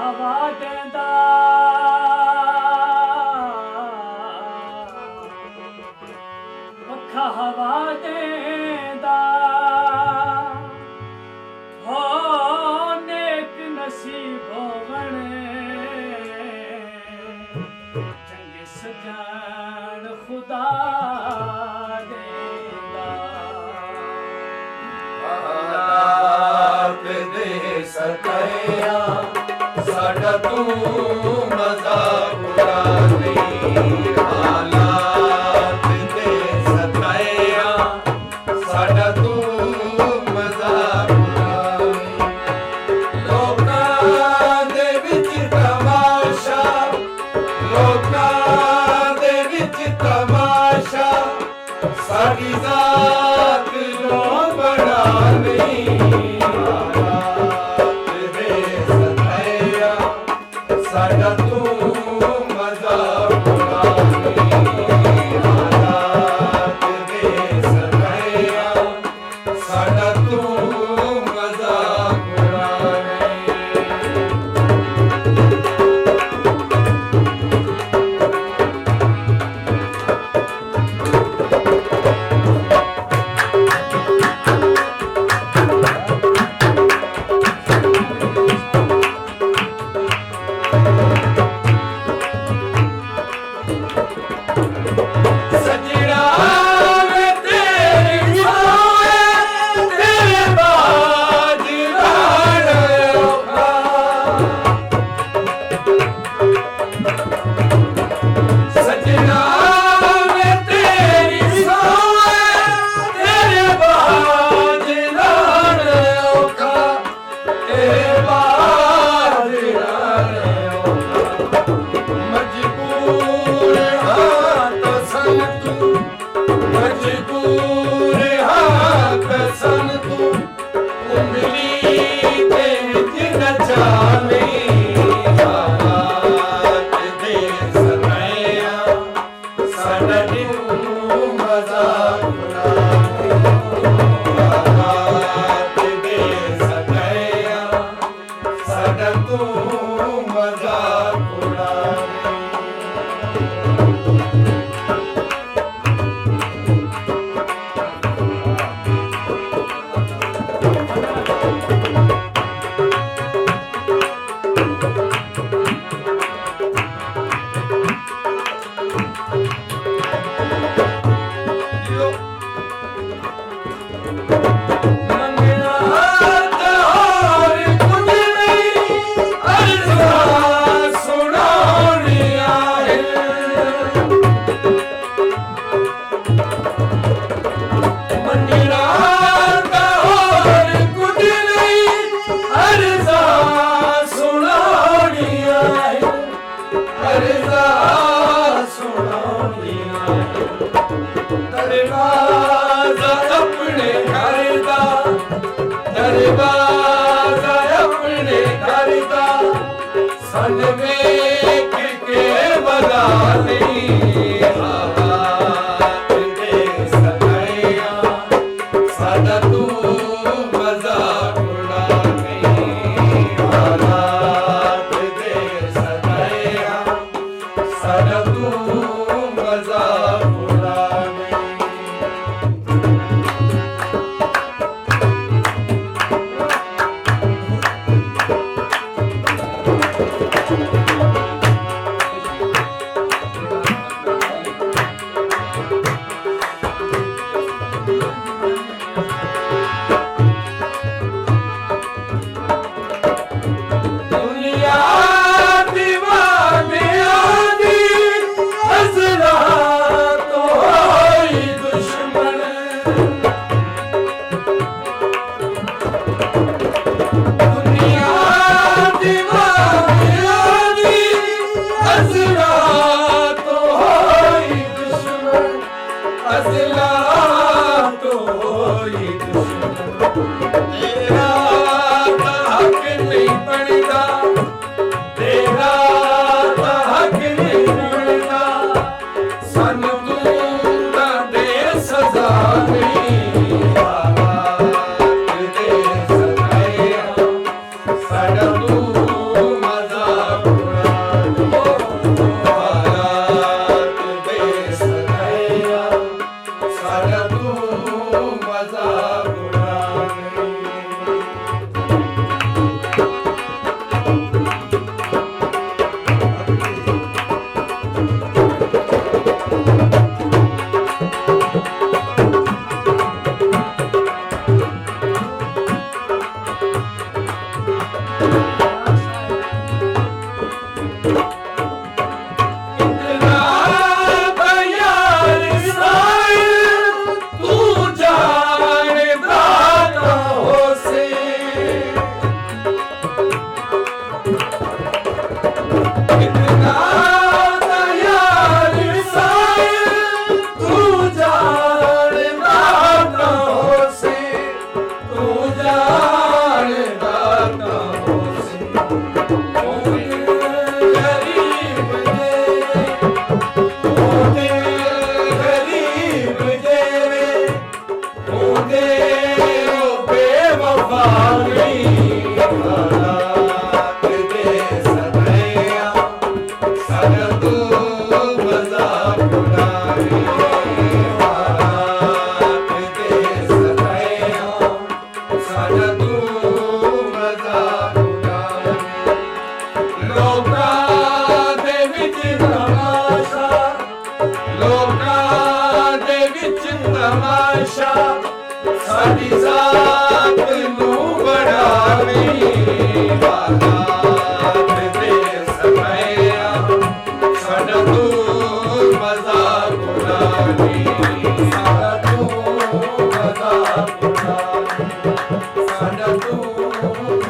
ਹਵਾ ਦੇਂਦਾ ਪੱਖਾ ਹਵਾ ਦੇਂਦਾ ਹੋ ਨੇਕ ਨਸੀਬ ਹੋਵਣ ਚੰਗੇ ਸਜਾਨ ਖੁਦਾ ਦੇਂਦਾ ਹਾਲਾਤ ਦੇ ਸਤਾਇਆ ਸਾਡਾ ਤੂੰ ਮਜ਼ਾਕ ਉਡਾ ਨਹੀਂ ਹਾਲਾਤ ਦੇ ਸਤਾਇਆ ਸਾਡਾ ਤੂੰ ਮਜ਼ਾਕ ਉਡਾ ਨਹੀਂ ਲੋਕਾਂ ਦੇ ਵਿੱਚ ਤਮਾਸ਼ਾ ਲੋਕਾਂ ਦੇ ਵਿੱਚ ਤਮਾਸ਼ਾ ਸਾਡੀ ਜ਼ਾਤ ਨੂੰ ਬਣਾ ਨਹੀਂ ਸਾਡਾ ਤੂੰ ਮਜ਼ਾਕ ਉਡਾ ਨਹੀਂ ਹਾਲਾਤ ਦੇ ਸਤਾਇਆ ਸਾਡਾ ਤੂੰ ਮਜ਼ਾਕ ਉਡਾ ਲੋਕਾਂ ਦੇ ਵਿੱਚ ਤਮਾਸ਼ਾ ਸਾਡੀ ਜ਼ਾਤ ਨੂੰ ਬਣਾਵੀਂ ਹਾਲਾਤ ਦੇ ਸਮਿਆਂ ਸਾਡਾ ਤੂੰ ਮਜ਼ਾਕ ਉਡਾਵੀਂ ਸਾਡਾ ਤੂੰ ਮਜ਼ਾਕ ਉਡਾਵੀਂ ਸਾਡਾ ਤੂੰ